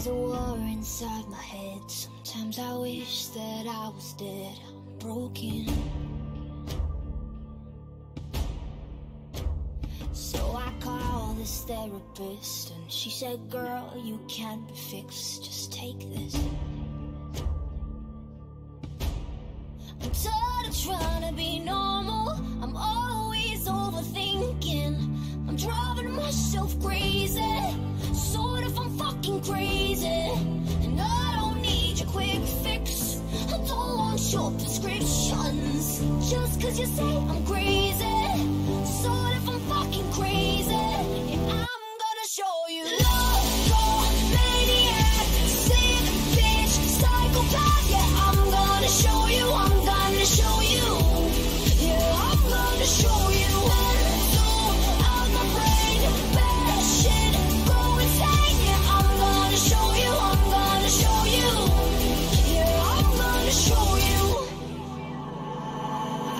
There's a war inside my head. Sometimes I wish that I was dead. I'm broken. So I called this therapist and she said, girl, you can't be fixed, just take this. I'm tired of trying to be normal. I'm always overthinking. I'm driving myself crazy. Sort of, I'm fucking crazy. And I don't need your quick fix. I don't want your prescriptions. Just cause you say I'm crazy. Sort of, I'm fucking crazy. And I'm gonna show you. Love, maniac, sick bitch, psychopath. Yeah, I'm gonna show you. I'm gonna show you. Yeah, I'm gonna show you. Out my brain, bad shit, go insane. Yeah, I'm gonna show you. I'm gonna show you. Yeah, I'm gonna show you.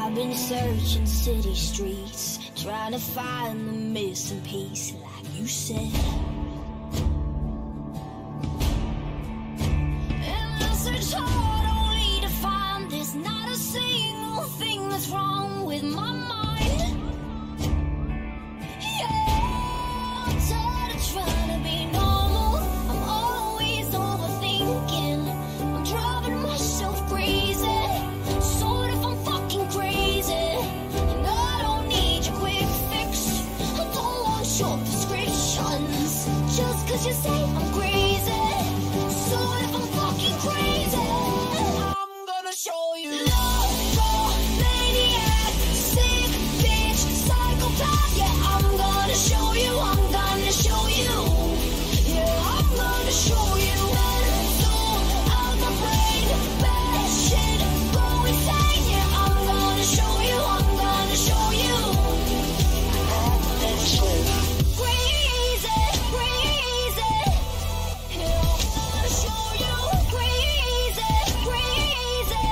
I've been searching city streets, trying to find the missing piece, like you said. And I search hard only to find there's not a single thing that's wrong with my mind. Yeah, I'm tired of trying to be normal. I'm always overthinking. I'm driving myself crazy. Sort of, I'm fucking crazy. And I don't need your quick fix. I don't want your prescriptions. Just cause you say I'm crazy. Sort of, I'm fucking crazy. I'm gonna show you. Love, maniac, sick bitch, psychopath. Yeah, I'm gonna show you. I'm gonna show you. Yeah, I'm gonna show you. Out my brain, bad shit, go insane. Yeah, I'm gonna show you. I'm gonna show you. Crazy, crazy. Yeah, I'm gonna show you. Crazy, crazy.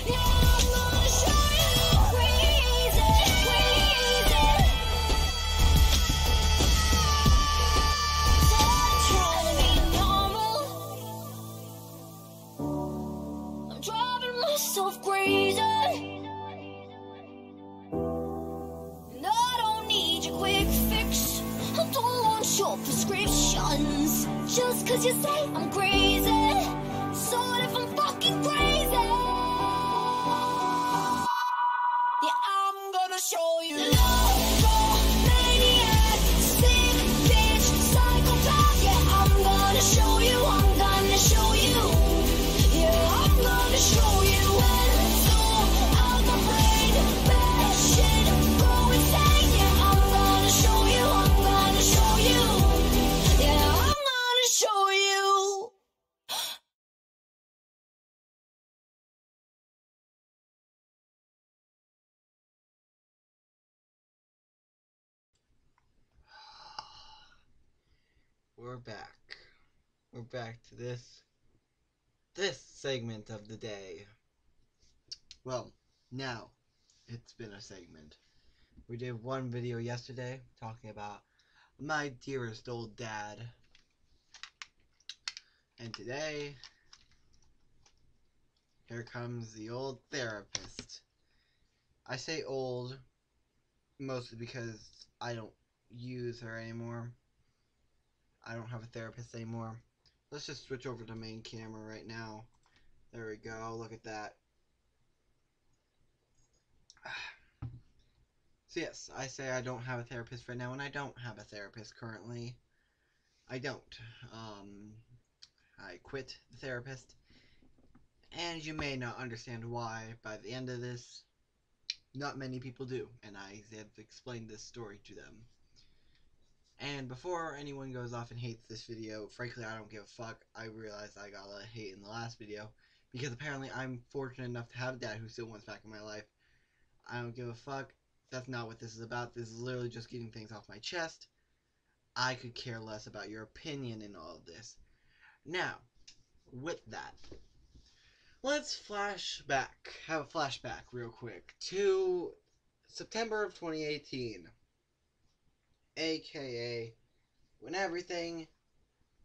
Yeah, I'm gonna show you. Crazy, crazy. Trying to be normal. I'm driving myself crazy. And I don't need your quick fix. I don't want your prescriptions. Just cause you say I'm crazy. Sort of, I'm fucking crazy. Yeah, I'm gonna show you. Love, maniac, sick bitch, psychopath. Yeah, I'm gonna show you. I'm gonna show you. Yeah, I'm gonna show you. Out my brain, bad shit, go insane. Yeah, I'm gonna show you. I'm gonna show you. Yeah, I'm gonna show you. We're back. We're back to this segment of the day. Well, now it's been a segment. We did one video yesterday talking about my dearest old dad. And today, here comes the old therapist. I say old mostly because I don't use her anymore. I don't have a therapist anymore. Let's just switch over to main camera right now. There we go. Look at that. So yes, I say I don't have a therapist right now, and I don't have a therapist currently. I don't. I quit the therapist, and you may not understand why by the end of this. Not many people do, and I have explained this story to them. And before anyone goes off and hates this video, frankly, I don't give a fuck. I realized I got a lot of hate in the last video, because apparently I'm fortunate enough to have a dad who still wants back in my life. I don't give a fuck. That's not what this is about. This is literally just getting things off my chest. I could care less about your opinion in all of this. Now, with that, let's have a flashback real quick to September of 2018. AKA when everything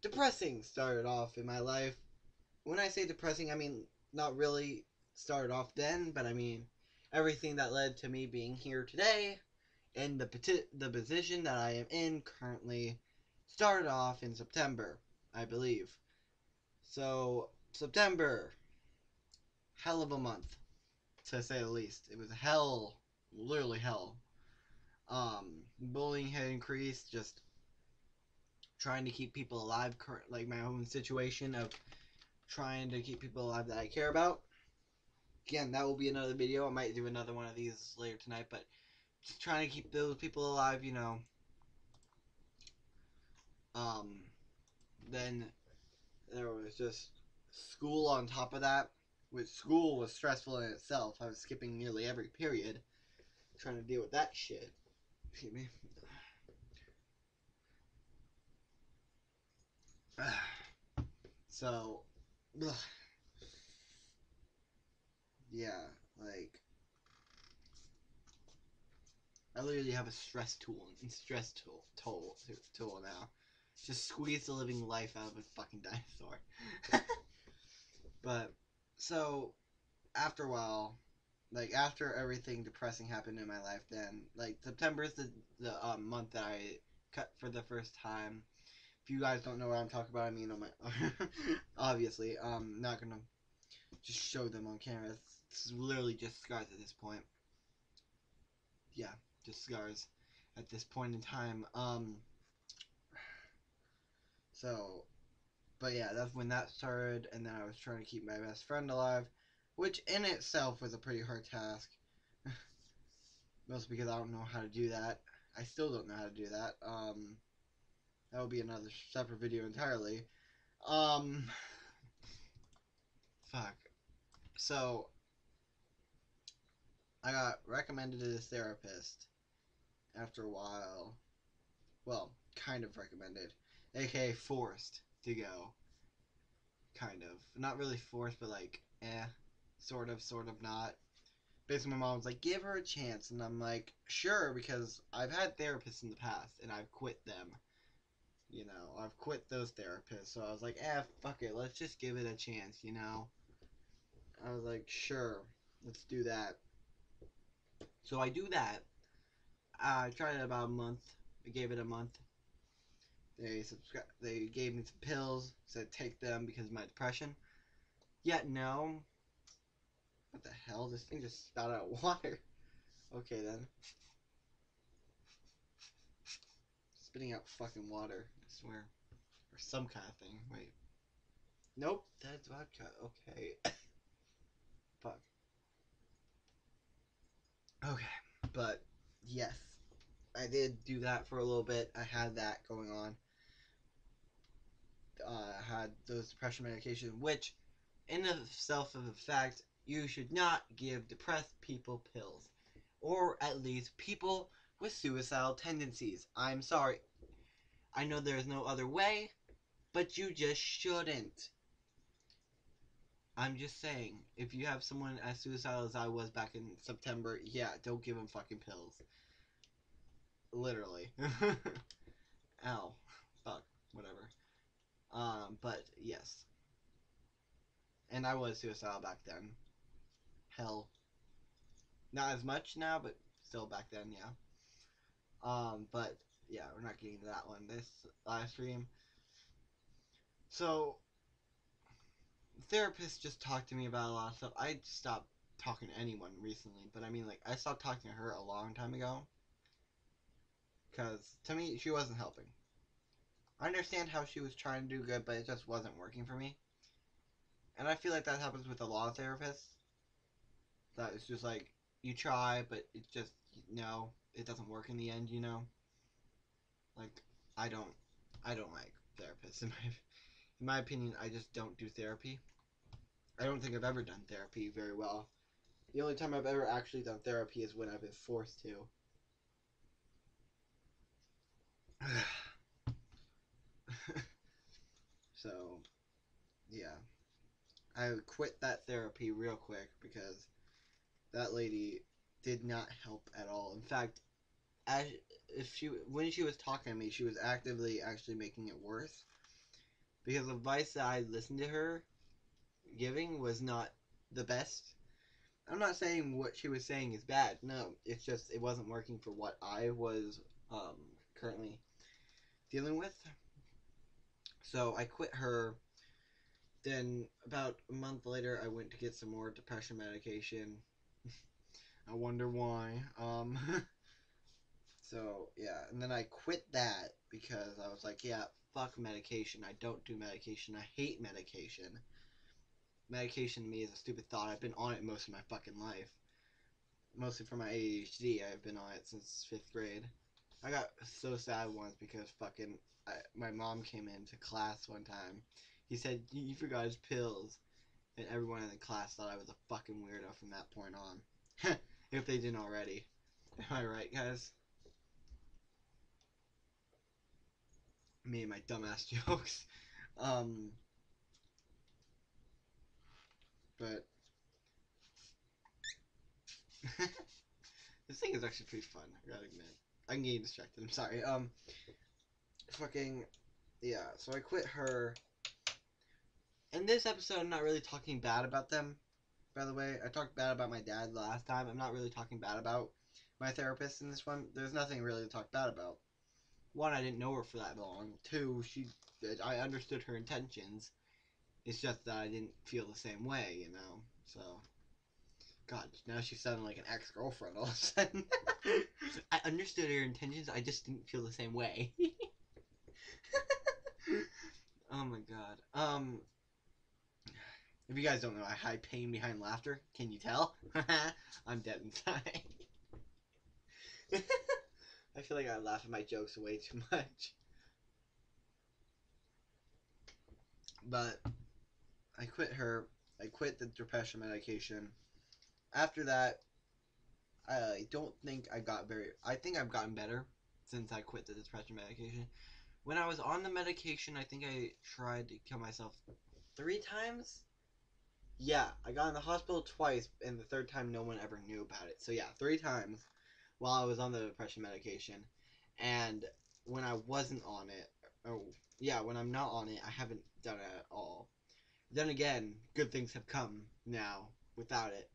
depressing started off in my life. When I say depressing, I mean not really started off then, but I mean everything that led to me being here today and the position that I am in currently started off in September, I believe. So September, hell of a month, to say the least. It was hell, literally hell. Bullying had increased, just trying to keep people alive, like my own situation of trying to keep people alive that I care about. Again, that will be another video. I might do another one of these later tonight, but just trying to keep those people alive, you know. Um, then there was just school on top of that, which school was stressful in itself. I was skipping nearly every period trying to deal with that shit. Excuse me. So, ugh. Yeah, like I literally have a stress tool now. Just squeeze the living life out of a fucking dinosaur. But so after a while, like after everything depressing happened in my life, then like September is the month that I cut for the first time. If you guys don't know what I'm talking about, I mean on my obviously not gonna just show them on camera. It's literally just scars at this point. Yeah, just scars at this point in time. So, but yeah, that's when that started, and then I was trying to keep my best friend alive, which in itself was a pretty hard task. Mostly because I don't know how to do that. I still don't know how to do that. That would be another separate video entirely. Um, fuck. So, I got recommended to this therapist after a while. Well, kind of recommended, aka forced to go. Kind of. Not really forced, but like, sort of not. Basically, my mom was like, give her a chance. And I'm like, sure, because I've had therapists in the past, and I've quit them. You know, I've quit those therapists. So I was like, fuck it. Let's just give it a chance, you know? I was like, sure, let's do that. So I do that. I tried it about a month. I gave it a month. They gave me some pills, said take them because of my depression. Yet no. What the hell? This thing just spat out water. Okay then. Spitting out fucking water, I swear. Or some kind of thing. Wait. Nope, that's vodka. Okay. Fuck. Okay. But, yes. I did do that for a little bit. I had that going on. I had those depression medication, which, in itself of a fact, you should not give depressed people pills. Or at least people with suicidal tendencies. I'm sorry. I know there's no other way, but you just shouldn't. I'm just saying, if you have someone as suicidal as I was back in September, yeah, don't give them fucking pills. Literally. Ow. Fuck. Whatever. But yes. And I was suicidal back then. Hell. Not as much now, but still back then, yeah. But yeah, we're not getting to that one this live stream. So, therapists just talked to me about a lot of stuff. I stopped talking to anyone recently, but I mean, like, I stopped talking to her a long time ago. Because, to me, she wasn't helping. I understand how she was trying to do good, but it just wasn't working for me. And I feel like that happens with a lot of therapists. That it's just like, you try, but it just, no, it doesn't work in the end, you know? Like, I don't like therapists. In my opinion, I just don't do therapy. I don't think I've ever done therapy very well. The only time I've ever actually done therapy is when I've been forced to. So, yeah. I quit that therapy real quick because that lady did not help at all. In fact, when she was talking to me, she was actively actually making it worse. because the advice that I listened to her giving was not the best. I'm not saying what she was saying is bad. No, it's just it wasn't working for what I was currently dealing with. So I quit her. Then about a month later, I went to get some more depression medication. I wonder why. So yeah, and then I quit that because I was like, yeah, fuck medication. I don't do medication. I hate medication. Medication to me is a stupid thought. I've been on it most of my fucking life. Mostly for my ADHD, I've been on it since 5th grade. I got so sad once because my mom came into class one time. He said, you forgot his pills. And everyone in the class thought I was a fucking weirdo from that point on. If they didn't already. Am I right, guys? Me and my dumbass jokes. Um, but this thing is actually pretty fun, I gotta admit. I'm getting distracted, I'm sorry. Fucking, yeah, so I quit her. In this episode, I'm not really talking bad about them, by the way. I talked bad about my dad the last time. I'm not really talking bad about my therapist in this one. There's nothing really to talk bad about. One, I didn't know her for that long. Two, I understood her intentions. It's just that I didn't feel the same way, you know? So, God, now she's sounding like an ex-girlfriend all of a sudden. I understood her intentions, I just didn't feel the same way. Oh my god. If you guys don't know, I hide pain behind laughter. Can you tell? I'm dead inside. I feel like I laugh at my jokes way too much. But I quit her. I quit the depression medication. After that, I don't think I got very. I think I've gotten better since I quit the depression medication. When I was on the medication, I think I tried to kill myself 3 times. Yeah, I got in the hospital twice, and the third time no one ever knew about it. So yeah, 3 times while I was on the depression medication. And when I wasn't on it, oh yeah, when I'm not on it, I haven't done it at all. Then again, good things have come now without it.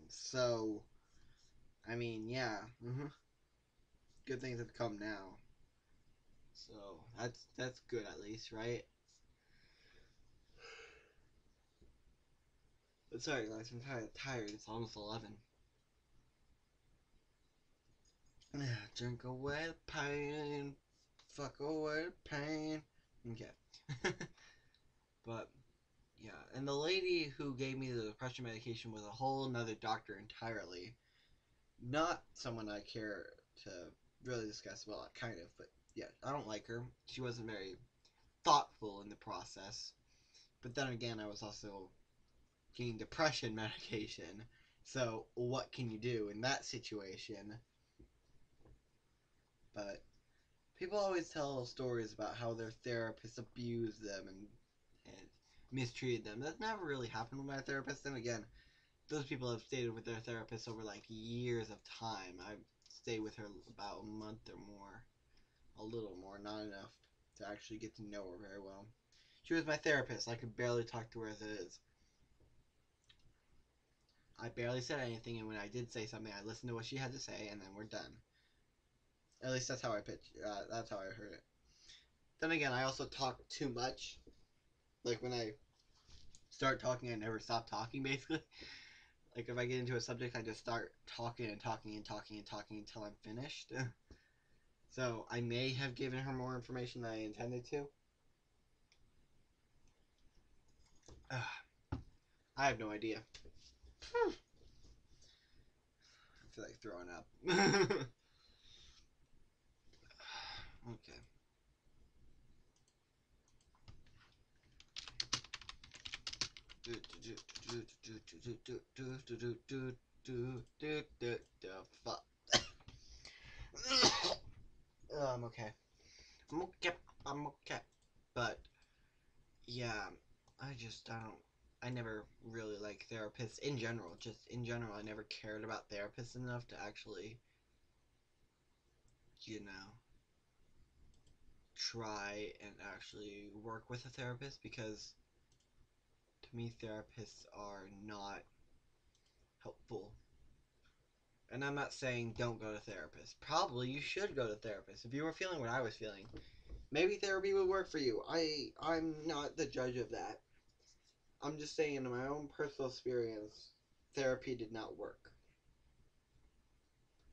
So I mean, yeah, good things have come now. So that's good at least, right? But sorry guys, I'm kind of tired. It's almost 11. Drink away the pain, fuck away the pain. Okay. But yeah, and the lady who gave me the depression medication was a whole nother doctor entirely. Not someone I care to really discuss. Well, kind of, but yeah, I don't like her. She wasn't very thoughtful in the process. But then again, I was also getting depression medication. So what can you do in that situation? But people always tell stories about how their therapists abused them and mistreated them. That never really happened with my therapist. And again, those people have stayed with their therapist over like years of time. I stayed with her about a month or more, a little more, not enough to actually get to know her very well. She was my therapist. I could barely talk to her as it is. I barely said anything, and when I did say something, I listened to what she had to say, and then we're done. At least that's how I pitch. That's how I heard it. Then again, I also talk too much. Like when I start talking, I never stop talking. Basically, like if I get into a subject, I just start talking and talking and talking and talking until I'm finished. So I may have given her more information than I intended to. I have no idea. I feel like throwing up. Okay. Fuck. I'm okay. I'm okay. I'm okay. But yeah, I don't. I never really like therapists in general. Just in general, I never cared about therapists enough to actually, you know, try and actually work with a therapist, because to me therapists are not helpful. And I'm not saying don't go to therapist. Probably you should go to therapist. If you were feeling what I was feeling, maybe therapy would work for you. I'm not the judge of that. I'm just saying, in my own personal experience, therapy did not work.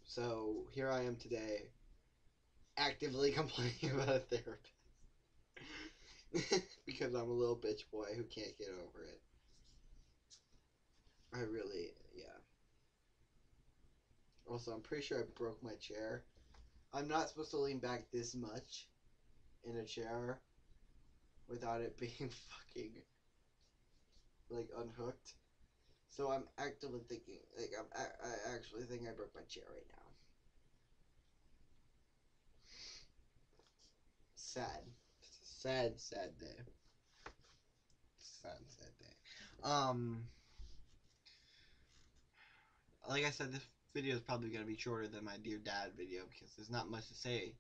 So here I am today, actively complaining about a therapist. Because I'm a little bitch boy who can't get over it. I really, yeah. Also, I'm pretty sure I broke my chair. I'm not supposed to lean back this much in a chair without it being fucking, like, unhooked. So I'm actively thinking, like, I actually think I broke my chair right now. Sad. Sad, sad day. Sad, sad day. Like I said, this video is probably going to be shorter than my Dear Dad video, because there's not much to say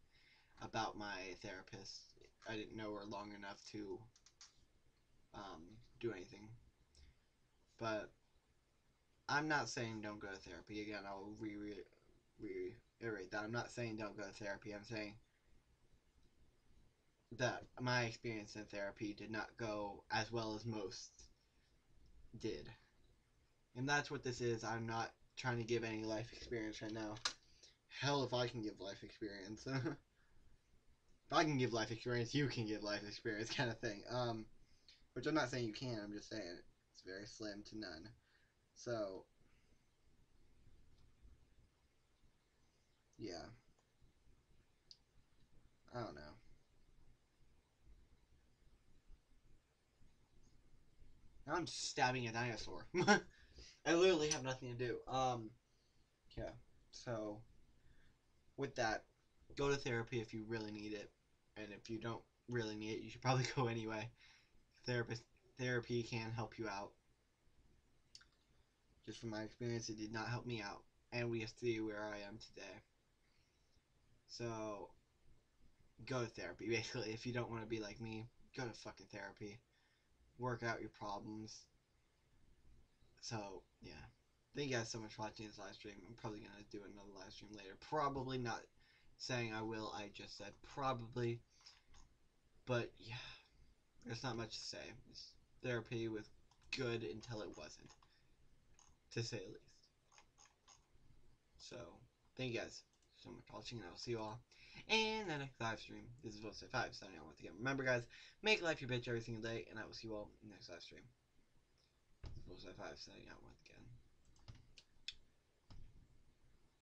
about my therapist. I didn't know her long enough to do anything. But I'm not saying don't go to therapy. Again, I'll reiterate that. I'm not saying don't go to therapy. I'm saying that my experience in therapy did not go as well as most did. And that's what this is. I'm not trying to give any life experience right now. Hell, if I can give life experience. If I can give life experience, you can give life experience, kind of thing. Which I'm not saying you can, I'm just saying it's very slim to none. So, yeah. I don't know. Now I'm stabbing a dinosaur. I literally have nothing to do. Yeah. So, with that, go to therapy if you really need it, and if you don't really need it, you should probably go anyway. Therapy can help you out. Just from my experience, it did not help me out, and we see where I am today. So, go to therapy. Basically, if you don't want to be like me, go to fucking therapy. Work out your problems. So, yeah. Thank you guys so much for watching this live stream. I'm probably going to do another live stream later. Probably not saying I will. I just said probably. But, yeah. There's not much to say. This therapy was good until it wasn't. To say the least. So, thank you guys so much for watching. And I'll see you all in the next live stream. This is Voltside5 signing out once again. Remember, guys, make life your bitch every single day. And I will see you all in the next live stream. This is Voltside5 signing out once again.